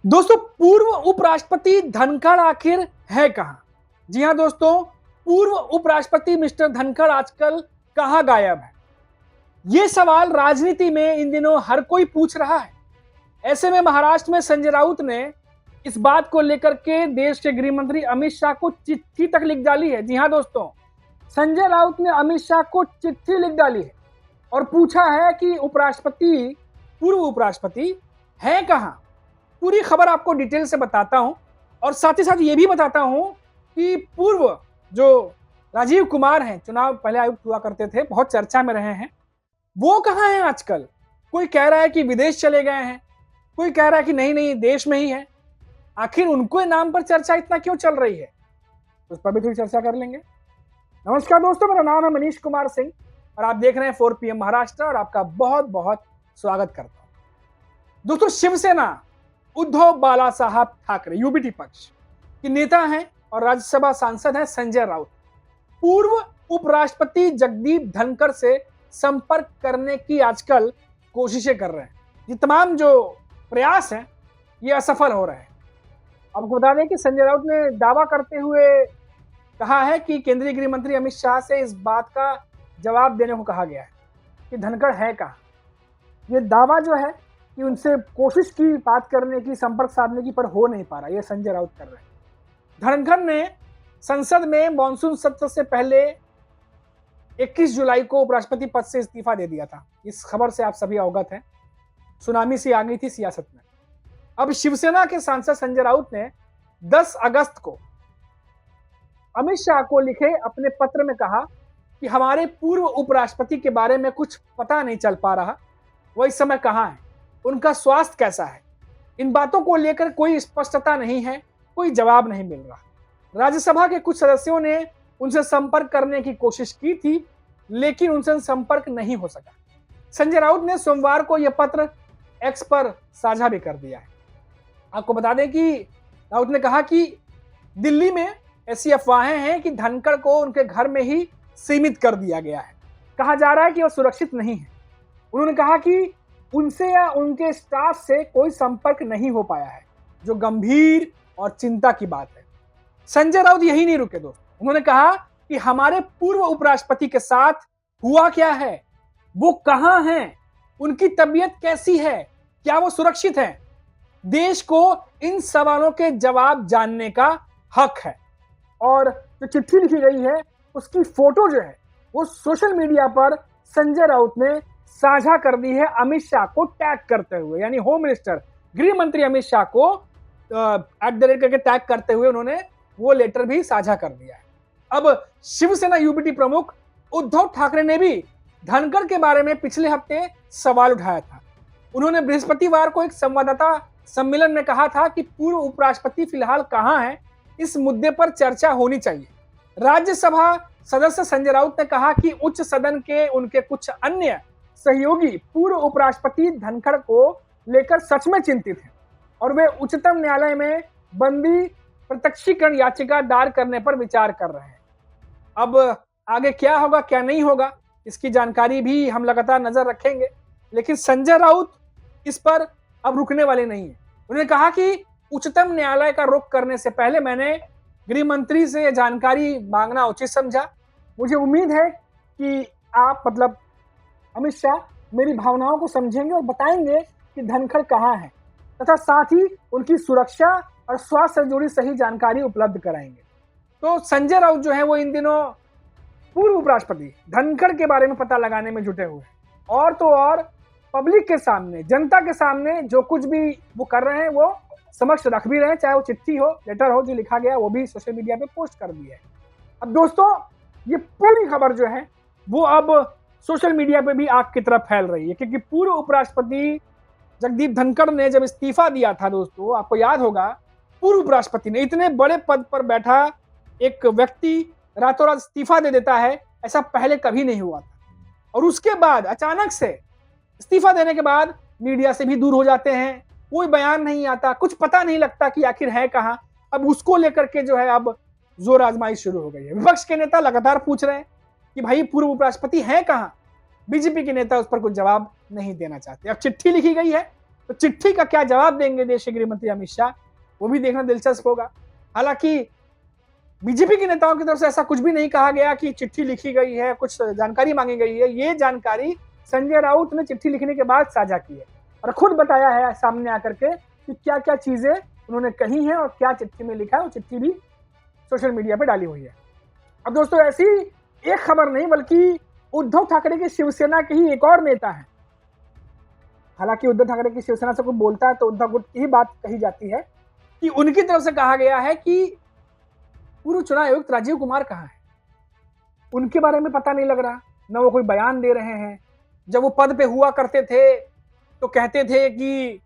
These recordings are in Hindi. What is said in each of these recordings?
दोस्तों, पूर्व उपराष्ट्रपति धनखड़ आखिर है कहां? जी हां दोस्तों, पूर्व उपराष्ट्रपति मिस्टर धनखड़ आजकल कहां गायब है? ये सवाल राजनीति में इन दिनों हर कोई पूछ रहा है। ऐसे में महाराष्ट्र में संजय राउत ने इस बात को लेकर के देश के गृह मंत्री अमित शाह को चिट्ठी तक लिख डाली है। जी हां दोस्तों, संजय राउत ने अमित शाह को चिट्ठी लिख डाली है और पूछा है कि पूर्व उपराष्ट्रपति है कहां? पूरी खबर आपको डिटेल से बताता हूं और साथ ही साथ ये भी बताता हूं कि पूर्व जो राजीव कुमार हैं, चुनाव पहले आयुक्त हुआ करते थे, बहुत चर्चा में रहे हैं, वो कहां हैं आजकल? कोई कह रहा है कि विदेश चले गए हैं, कोई कह रहा है कि नहीं नहीं देश में ही है। आखिर उनको नाम पर चर्चा इतना क्यों चल रही है, उस पर भी थोड़ी चर्चा कर लेंगे। नमस्कार दोस्तों, मेरा नाम है मनीष कुमार सिंह और आप देख रहे हैं 4 PM महाराष्ट्र और आपका बहुत बहुत स्वागत करता हूं। दोस्तों, शिवसेना उद्धव बाला साहब ठाकरे यूबीटी पक्ष के नेता हैं और राज्यसभा सांसद हैं संजय राउत पूर्व उपराष्ट्रपति जगदीप धनखड़ से संपर्क करने की आजकल कोशिशें कर रहे हैं। ये तमाम जो प्रयास हैं ये असफल हो रहे हैं। आपको बता दें कि संजय राउत ने दावा करते हुए कहा है कि केंद्रीय गृह मंत्री अमित शाह से इस बात का जवाब देने को कहा गया है कि धनखड़ है कहां। ये दावा जो है कि उनसे कोशिश की बात करने की, संपर्क साधने की, पर हो नहीं पा रहा। ये संजय राउत कर रहे हैं। धनखड़ ने संसद में मॉनसून सत्र से पहले 21 जुलाई को उपराष्ट्रपति पद से इस्तीफा दे दिया था। इस खबर से आप सभी अवगत हैं। सुनामी सी आ गई थी सियासत में। अब शिवसेना के सांसद संजय राउत ने 10 अगस्त को अमित शाह को लिखे अपने पत्र में कहा कि हमारे पूर्व उपराष्ट्रपति के बारे में कुछ पता नहीं चल पा रहा, वो इस समय कहां है, उनका स्वास्थ्य कैसा है। इन बातों को लेकर कोई स्पष्टता नहीं है, कोई जवाब नहीं मिल रहा। राज्यसभा के कुछ सदस्यों ने उनसे संपर्क करने की कोशिश की थी, लेकिन उनसे संपर्क नहीं हो सका। संजय राउत ने सोमवार को यह पत्र एक्स पर साझा भी कर दिया है। आपको बता दें कि राउत ने कहा कि दिल्ली में ऐसी अफवाहें हैं कि धनखड़ को उनके घर में ही सीमित कर दिया गया है। कहा जा रहा है कि वह सुरक्षित नहीं है। उन्होंने कहा कि उनसे या उनके स्टाफ से कोई संपर्क नहीं हो पाया है, जो गंभीर और चिंता की बात है। संजय राउत यही नहीं रुके दोस्तों, उन्होंने कहा कि हमारे पूर्व उपराष्ट्रपति के साथ हुआ क्या है, वो कहां हैं, उनकी तबीयत कैसी है, क्या वो सुरक्षित है। देश को इन सवालों के जवाब जानने का हक है। और जो चिट्ठी लिखी गई है उसकी फोटो जो है वो सोशल मीडिया पर संजय राउत ने साझा कर दी है, अमित शाह को टैग करते हुए, यानी होम मिनिस्टर गृह मंत्री अमित शाह को @ करके टैग करते हुए उन्होंने वो लेटर भी साझा कर दिया है। अब शिवसेना यूबीटी प्रमुख उद्धव ठाकरे ने भी धनखड़ के बारे में पिछले हफ्ते सवाल उठाया था। उन्होंने बृहस्पतिवार को एक संवाददाता सम्मेलन में कहा था कि पूर्व उपराष्ट्रपति फिलहाल कहां हैं, इस मुद्दे पर चर्चा होनी चाहिए। राज्यसभा सदस्य संजय राउत ने कहा कि उच्च सदन के उनके कुछ अन्य सहयोगी पूर्व उपराष्ट्रपति धनखड़ को लेकर सच में चिंतित हैं और वे उच्चतम न्यायालय में बंदी प्रत्यक्षीकरण याचिका दायर करने पर विचार कर रहे हैं। अब आगे क्या होगा क्या नहीं होगा इसकी जानकारी भी हम लगातार नजर रखेंगे, लेकिन संजय राउत इस पर अब रुकने वाले नहीं है। उन्होंने कहा कि उच्चतम न्यायालय का रुख करने से पहले मैंने गृह मंत्री से जानकारी मांगना उचित समझा। मुझे उम्मीद है कि आप अमित शाह मेरी भावनाओं को समझेंगे और बताएंगे कि धनखड़ कहां है तथा साथ ही उनकी सुरक्षा और स्वास्थ्य से जुड़ी सही जानकारी उपलब्ध कराएंगे। तो संजय राउत जो है वो इन दिनों पूर्व उपराष्ट्रपति धनखड़ के बारे में पता लगाने में जुटे हुए हैं और तो और पब्लिक के सामने, जनता के सामने जो कुछ भी वो कर रहे हैं वो समक्ष रख भी रहे हैं, चाहे वो चिट्ठी हो, लेटर हो, जो लिखा गया वो भी सोशल मीडिया पे पोस्ट कर दिया है। अब दोस्तों, ये पूरी खबर जो है वो अब सोशल मीडिया पे भी आग की तरफ फैल रही है, क्योंकि पूर्व उपराष्ट्रपति जगदीप धनखड़ ने जब इस्तीफा दिया था दोस्तों, आपको याद होगा, पूर्व उपराष्ट्रपति ने, इतने बड़े पद पर बैठा एक व्यक्ति रातों रात इस्तीफा दे देता है, ऐसा पहले कभी नहीं हुआ था। और उसके बाद अचानक से इस्तीफा देने के बाद मीडिया से भी दूर हो जाते हैं, कोई बयान नहीं आता, कुछ पता नहीं लगता कि आखिर है कहां। अब उसको लेकर के जो है अब जोर आजमाइश शुरू हो गई है। विपक्ष के नेता लगातार पूछ रहे हैं कि भाई पूर्व उपराष्ट्रपति है कहां। बीजेपी के नेता उस पर कुछ जवाब नहीं देना चाहते। अब चिट्ठी लिखी गई है तो चिट्ठी का क्या जवाब देंगे देश के गृह मंत्री अमित शाह, वो भी देखना दिलचस्प होगा। हालांकि बीजेपी के नेताओं की तरफ से ऐसा कुछ भी नहीं कहा गया कि चिट्ठी लिखी गई है, कुछ जानकारी मांगी गई है। ये जानकारी संजय राउत ने चिट्ठी लिखने के बाद साझा की है और खुद बताया है सामने आकर के कि क्या क्या चीजें उन्होंने कही हैं और क्या चिट्ठी में लिखा है। वो चिट्ठी भी सोशल मीडिया पे डाली हुई है। अब दोस्तों ऐसी एक खबर नहीं बल्कि उद्धव ठाकरे की शिवसेना के ही एक और नेता है। हालांकि उद्धव ठाकरे की शिवसेना से कोई बोलता है तो उद्धव गुट की ही बात कही जाती है कि उनकी तरफ से कहा गया है कि पूर्व चुनाव आयुक्त राजीव कुमार कहाँ है, उनके बारे में पता नहीं लग रहा, न वो कोई बयान दे रहे हैं। जब वो पद पे हुआ करते थे तो कहते थे कि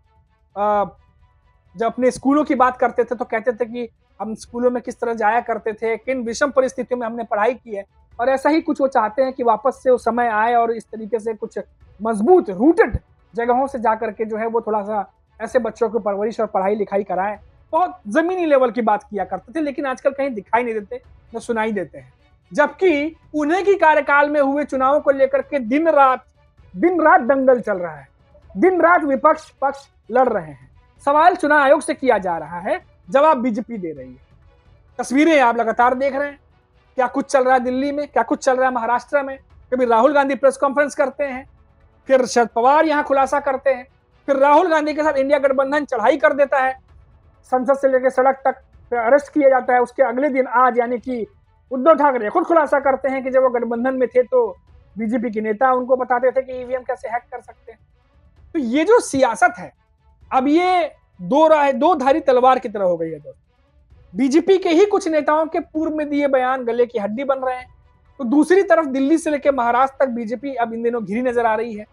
जब अपने स्कूलों की बात करते थे तो कहते थे कि हम स्कूलों में किस तरह जाया करते थे, किन विषम परिस्थितियों में हमने पढ़ाई की है। और ऐसा ही कुछ वो चाहते हैं कि वापस से वो समय आए और इस तरीके से कुछ मजबूत रूटेड जगहों से जाकर के जो है वो थोड़ा सा ऐसे बच्चों को परवरिश और पढ़ाई लिखाई कराएं। बहुत जमीनी लेवल की बात किया करते थे, लेकिन आजकल कहीं दिखाई नहीं देते, न सुनाई देते हैं। जबकि उन्हीं की कार्यकाल में हुए चुनावों को लेकर के दिन रात दंगल चल रहा है, दिन रात विपक्ष पक्ष लड़ रहे हैं। सवाल चुनाव आयोग से किया जा रहा है, जवाब बीजेपी दे रही है। तस्वीरें आप लगातार देख रहे हैं, क्या कुछ चल रहा है दिल्ली में, क्या कुछ चल रहा है महाराष्ट्र में। कभी राहुल गांधी प्रेस कॉन्फ्रेंस करते हैं, फिर शरद पवार यहां खुलासा करते हैं, फिर राहुल गांधी के साथ इंडिया गठबंधन चढ़ाई कर देता है, संसद से लेकर सड़क तक, फिर अरेस्ट किया जाता है। उसके अगले दिन आज यानी कि उद्धव ठाकरे खुद खुलासा करते हैं कि जब वो गठबंधन में थे तो बीजेपी के नेता उनको बताते थे कि ईवीएम कैसे हैक कर सकते हैं। तो ये जो सियासत है अब ये दो धारी तलवार की तरह हो गई है दोस्तों। बीजेपी के ही कुछ नेताओं के पूर्व में दिए बयान गले की हड्डी बन रहे हैं, तो दूसरी तरफ दिल्ली से लेकर महाराष्ट्र तक बीजेपी अब इन दिनों घिरी नजर आ रही है।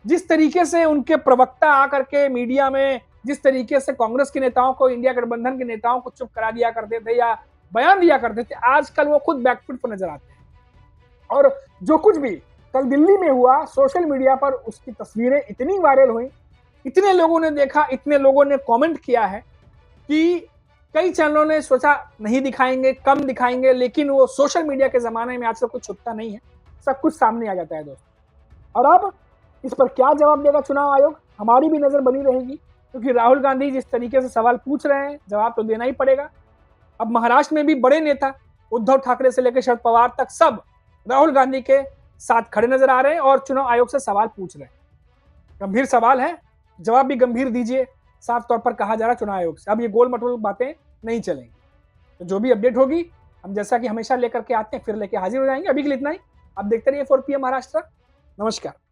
जिस तरीके से उनके प्रवक्ता आकर के मीडिया में जिस तरीके से कांग्रेस के नेताओं को, इंडिया गठबंधन के नेताओं को चुप करा दिया करते थे या बयान दिया करते थे, आजकल वो खुद बैकफुट पर नजर आते हैं। और जो कुछ भी कल दिल्ली में हुआ, सोशल मीडिया पर उसकी तस्वीरें इतनी वायरल हुई, इतने लोगों ने देखा, इतने लोगों ने कमेंट किया है कि कई चैनलों ने सोचा नहीं दिखाएंगे, कम दिखाएंगे, लेकिन वो सोशल मीडिया के जमाने में आजकल कुछ छुपता नहीं है, सब कुछ सामने आ जाता है दोस्तों। और अब इस पर क्या जवाब देगा चुनाव आयोग, हमारी भी नजर बनी रहेगी, क्योंकि राहुल गांधी जिस तरीके से सवाल पूछ रहे हैं जवाब तो देना ही पड़ेगा। अब महाराष्ट्र में भी बड़े नेता उद्धव ठाकरे से लेकर शरद पवार तक सब राहुल गांधी के साथ खड़े नजर आ रहे हैं और चुनाव आयोग से सवाल पूछ रहे हैं। गंभीर सवाल है, जवाब भी गंभीर दीजिए, साफ तौर पर कहा जा रहा है चुनाव आयोग से। अब ये गोल मटोल बातें नहीं चलेंगी। तो जो भी अपडेट होगी हम जैसा कि हमेशा लेकर के आते हैं फिर लेके हाजिर हो जाएंगे। अभी के लिए इतना ही। आप देखते रहिए 4 PM महाराष्ट्र। नमस्कार।